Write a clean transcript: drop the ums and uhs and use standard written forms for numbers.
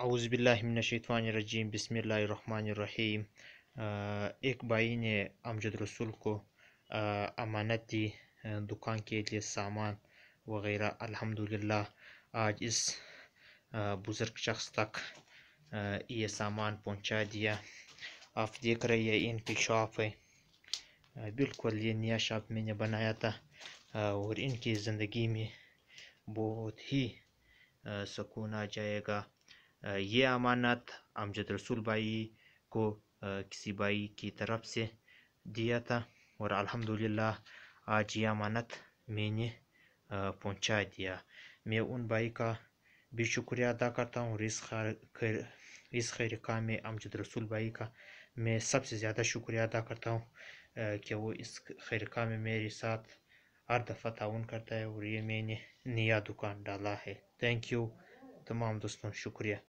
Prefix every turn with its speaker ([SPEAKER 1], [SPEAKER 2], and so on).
[SPEAKER 1] اعوذ باللہ من الشیطان الرجیم، بسم اللہ الرحمن الرحیم۔ ایک بھائی نے امجد رسول کو امانت دی دکان کے لیے سامان وغیرہ۔ الحمدللہ آج اس بزرگ شخص تک یہ سامان پہنچا دیا۔ آپ دیکھ رہے ہیں ان کی شاپ ہے، بالکل یہ نیا شاپ میں نے بنایا تھا، اور ان کی زندگی میں بہت ہی سکون آ جائے گا۔ یہ امانت امجد رسول بھائی کو کسی بھائی کی طرف سے دیا تھا، اور الحمدللہ آج یہ امانت میں نے پہنچا دیا۔ میں ان بھائی کا بھی شکریہ ادا کرتا ہوں، اور اس خیر کام میں امجد رسول بھائی کا میں سب سے زیادہ شکریہ ادا کرتا ہوں کہ وہ اس خیر کام میں میرے ساتھ ہر دفعہ تعاون کرتا ہے، اور یہ میں نے نیا دکان ڈالا ہے۔ تھینک یو تمام دوستوں، شکریہ۔